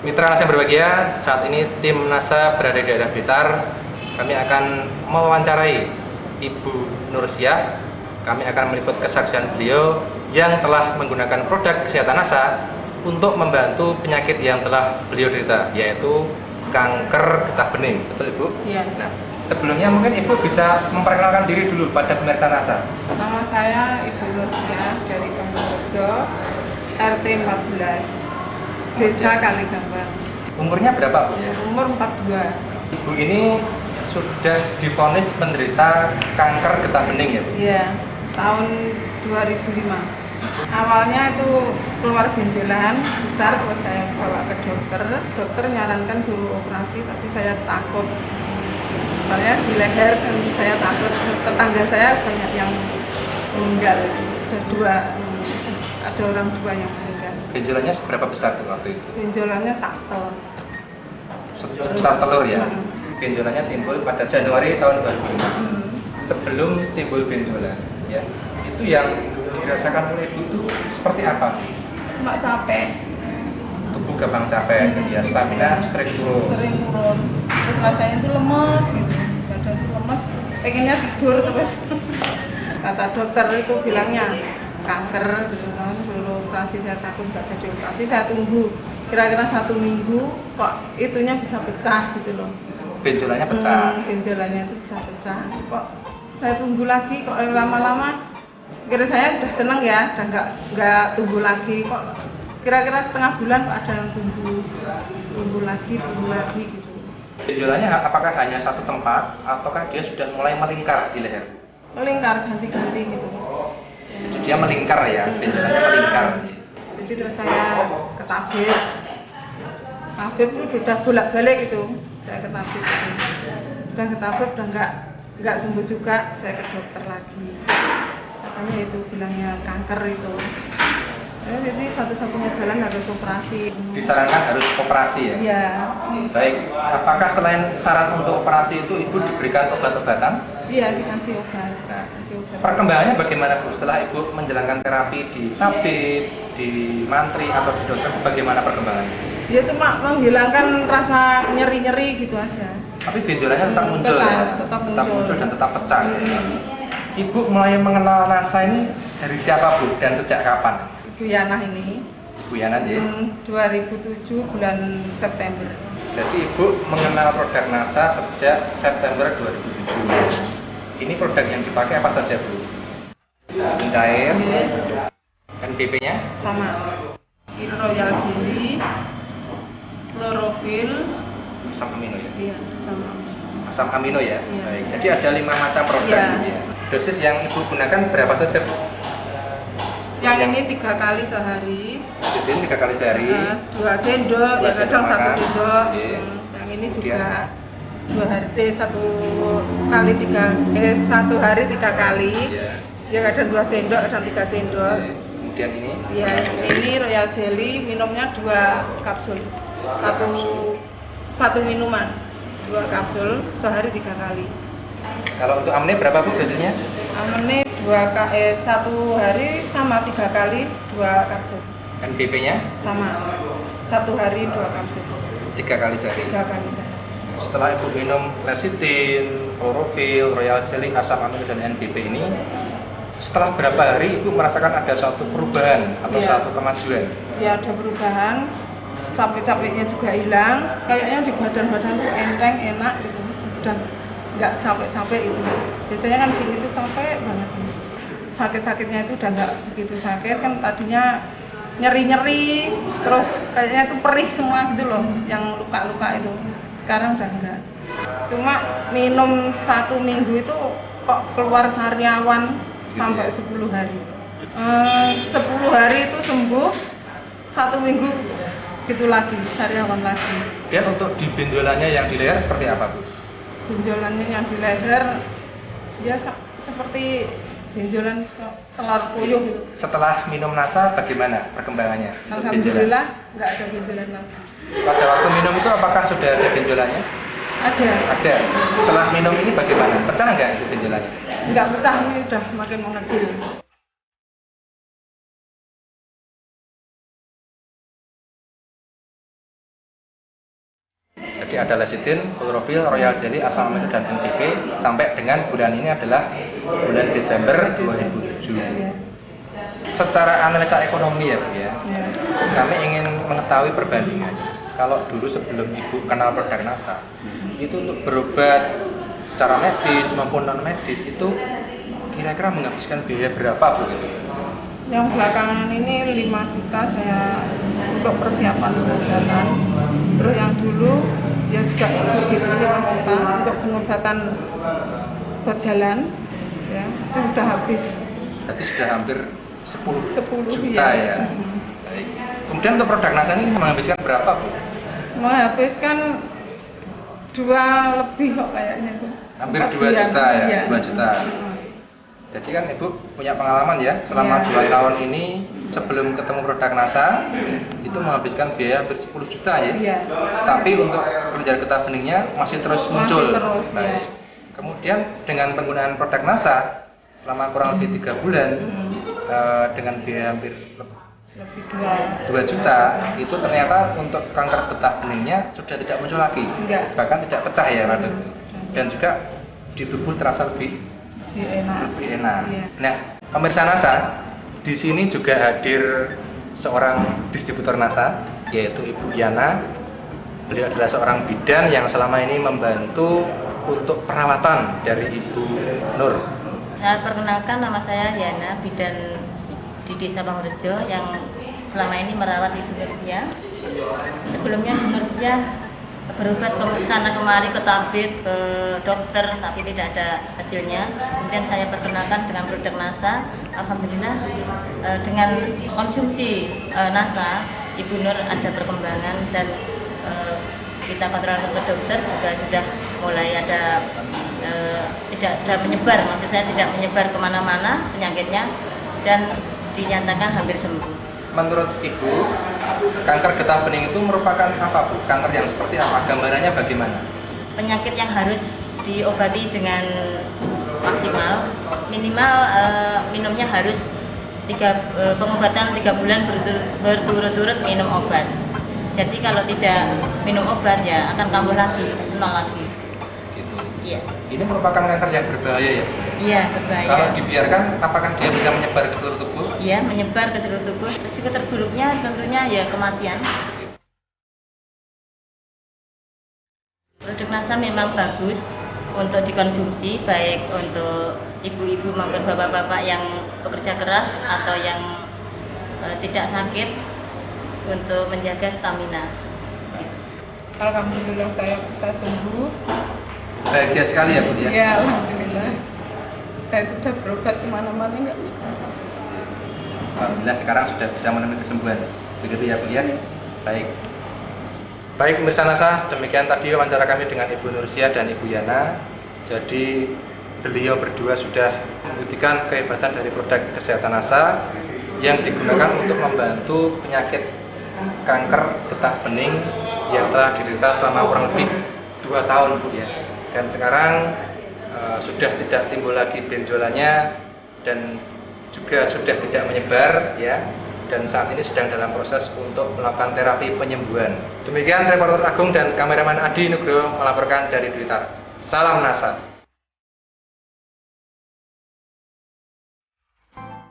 Mitra NASA berbahagia, saat ini tim NASA berada di daerah Blitar. Kami akan mewawancarai Ibu Nursiah. Kami akan meliput kesaksian beliau yang telah menggunakan produk kesehatan NASA untuk membantu penyakit yang telah beliau derita, yaitu kanker getah bening. Betul Ibu? Iya. Nah, sebelumnya mungkin Ibu bisa memperkenalkan diri dulu pada pemirsa NASA. Nama saya Ibu Nursiah dari Purworejo, RT 14, Desa Kaligambang. Umurnya berapa Bu? Umur 42. Ibu ini sudah divonis menderita kanker getah bening ya Bu? Iya, tahun 2005. Awalnya itu keluar benjolan besar, terus saya bawa ke dokter. Dokter nyarankan suruh operasi, tapi saya takut. Soalnya di leher kan saya takut. Tetangga saya banyak yang meninggal. Ada orang tua yang meninggal. Benjolannya seberapa besar tuh waktu itu? Benjolannya saktel. Sebesar telur ya? Benjolannya timbul pada Januari tahun 2005. Sebelum timbul benjolan ya, itu yang dirasakan oleh Ibu itu seperti apa? Cuma capek. Tubuh gampang capek, ya, stamina sering turun. Sering turun. Terus rasanya itu lemes gitu. Badan itu lemes, pengennya tidur terus. Kata dokter itu bilangnya kanker gitu kan, suruh operasi. Saya takut nggak jadi operasi, saya tunggu kira-kira 1 minggu kok itunya bisa pecah gitu loh. Benjolannya pecah. Benjolannya itu bisa pecah. Kok saya tunggu lagi, kok lama-lama kira saya udah seneng ya, udah nggak tunggu lagi. Kok kira-kira setengah bulan kok ada yang tunggu lagi gitu. Benjolannya apakah hanya satu tempat ataukah dia sudah mulai melingkar di leher? Melingkar ganti-ganti gitu. Jadi dia melingkar ya, benjolannya melingkar. Jadi terus saya ke tabib itu udah bolak-balik gitu. Saya ke tabib gitu. Udah ke tabib udah nggak sembuh juga, saya ke dokter lagi. Katanya itu bilangnya kanker itu. Jadi satu-satunya jalan harus operasi. Disarankan harus operasi ya? Iya. Baik, apakah selain syarat untuk operasi itu Ibu diberikan obat-obatan? Iya, dikasih obat. Nah, Dikasih obat. perkembangannya bagaimana Bu? Setelah Ibu menjalankan terapi di tabib, di mantri atau di dokter, bagaimana perkembangannya? Dia cuma menghilangkan rasa nyeri-nyeri gitu aja. Tapi benjolannya tetap muncul ya? Tetap muncul dan tetap pecah. Ibu mulai mengenal NASA ini dari siapa Bu dan sejak kapan? Ibu Yana ini. Bu Yana ya? 2007 bulan September. Jadi Ibu mengenal produk NASA sejak September 2007. Ini produk yang dipakai apa saja Bu? Cair, NPP-nya? Sama. Royal Jelly, Chlorophyll, Asam amino ya? iya sama. Asam amino ya? Iya. Baik, jadi ada 5 macam produk. Iya. Dosis yang Ibu gunakan berapa saja Bu? Yang ini 3 kali sehari. Dosis ini 3 kali sehari. 2 sendok, ya kadang 1 makan. sendok. Iya. Yang ini juga 2 hari, 1 hari 3 kali. Iya. Ya kadang 2 sendok, kadang 3 sendok. Kemudian ini? Ya ini Royal Jelly, minumnya 2 kapsul. Satu minuman, 2 kapsul sehari 3 kali. Kalau untuk amne berapa Bu dosisnya? Amene 1 hari sama 3 kali 2 kapsul. NPP-nya? Sama 1 hari 2 kapsul. 3 kali sehari. 3 kali sehari. Setelah Ibu minum lecithin, chlorophyll, royal jelly, asam amino dan NPP ini, setelah berapa hari Ibu merasakan ada suatu perubahan atau Iya. suatu kemajuan? Ya ada perubahan, capek-capeknya juga hilang, kayaknya di badan-badan tuh enteng, enak gitu, udah nggak capek-capek itu. Biasanya kan sini tuh capek banget, sakit-sakitnya itu udah nggak begitu sakit, kan tadinya nyeri-nyeri, terus kayaknya itu perih semua gitu loh, yang luka-luka itu. Sekarang udah enggak. Cuma minum 1 minggu itu kok keluar sariawan sampai 10 hari. 10 hari itu sembuh, 1 minggu gitu lagi, sariawan lagi. Dan untuk di benjolannya yang di leher seperti apa Bu? Benjolannya yang di leher ya seperti benjolan telur puyuh gitu. Setelah minum NASA bagaimana perkembangannya? untuk Alhamdulillah nggak ada benjolan lagi. Pada waktu minum itu apakah sudah ada benjolannya? Ada. Ada. Setelah minum ini bagaimana? Pecah nggak itu benjolannya? Nggak pecah, ini udah makin mengecil. Jadi ada lecithin, klorofil, royal jelly, asam amino dan NPK sampai dengan bulan ini adalah bulan Desember 2007. Secara analisa ekonomi ya, Bu ya. Kami ingin mengetahui perbandingannya. Kalau dulu sebelum Ibu kenal produk NASA, itu untuk berobat secara medis maupun non medis itu kira-kira menghabiskan biaya berapa, Bu gitu? Yang belakangan ini 5 juta saya untuk persiapan pengobatan. Terus yang dulu ya juga segitu 5 juta untuk pengobatan buat jalan, ya itu udah habis. Berarti sudah hampir 10 juta ya. ya. Baik. Kemudian untuk produk NASA ini menghabiskan berapa, Bu? Menghabiskan 2 lebih kok kayaknya itu. Hampir 2 juta ya, 2 juta. Jadi kan Ibu punya pengalaman ya, selama 2 tahun ini sebelum ketemu produk NASA itu menghabiskan biaya hampir 10 juta ya. Iya. Tapi untuk kelenjar getah beningnya masih terus muncul. Terus, baik. ya. Kemudian dengan penggunaan produk NASA selama kurang lebih 3 bulan dengan biaya hampir Lebih 2 juta itu ternyata untuk kanker getah beningnya sudah tidak muncul lagi. Enggak. Bahkan tidak pecah ya pada itu. Dan juga di tubuh terasa lebih enak. Iya. Nah, pemirsa NASA, di sini juga hadir seorang distributor NASA, yaitu Ibu Yana. Beliau adalah seorang bidan yang selama ini membantu untuk perawatan dari Ibu Nur. Saya perkenalkan, nama saya Yana, bidan di Desa Pangrejo yang selama ini merawat Ibu Nursia. Sebelumnya Ibu Nursia berobat ke sana kemari, ke tabib, ke dokter, tapi tidak ada hasilnya. Kemudian saya perkenalkan dengan produk NASA. Alhamdulillah dengan konsumsi NASA, Ibu Nur ada perkembangan dan kita kontrol ke dokter juga sudah mulai ada tidak ada menyebar, maksud saya tidak menyebar kemana-mana penyakitnya dan dinyatakan hampir sembuh. Menurut Ibu, kanker getah bening itu merupakan apa, Bu? Kanker yang seperti apa? Gambarannya bagaimana? Penyakit yang harus diobati dengan maksimal, minimal minumnya harus pengobatan 3 bulan berturut-turut minum obat. Jadi kalau tidak minum obat ya akan kambuh lagi, nol lagi. Gitu. Iya. Ini merupakan kanker yang berbahaya ya? Iya, berbahaya. Kalau dibiarkan, apakah dia bisa menyebar ke seluruh tubuh? Iya, menyebar ke seluruh tubuh. Risiko terburuknya tentunya ya kematian. Produk NASA memang bagus untuk dikonsumsi, baik untuk ibu-ibu maupun bapak-bapak yang bekerja keras atau yang tidak sakit untuk menjaga stamina. Alhamdulillah saya bisa sembuh. Bahagia sekali ya, Bu ya? Iya, alhamdulillah. Saya sudah berobat kemana-mana nggak sembuh. Alhamdulillah sekarang sudah bisa menemui kesembuhan. Begitu ya, Bu ya? Baik. Baik pemirsa NASA, demikian tadi wawancara kami dengan Ibu Nursia dan Ibu Yana. Jadi beliau berdua sudah membuktikan kehebatan dari produk kesehatan NASA yang digunakan untuk membantu penyakit kanker getah bening yang telah diderita selama kurang lebih 2 tahun, Bu ya. Dan sekarang sudah tidak timbul lagi benjolannya dan juga sudah tidak menyebar ya. Dan saat ini sedang dalam proses untuk melakukan terapi penyembuhan. Demikian reporter Agung dan kameraman Adi Nugroho melaporkan dari Blitar. Salam NASA.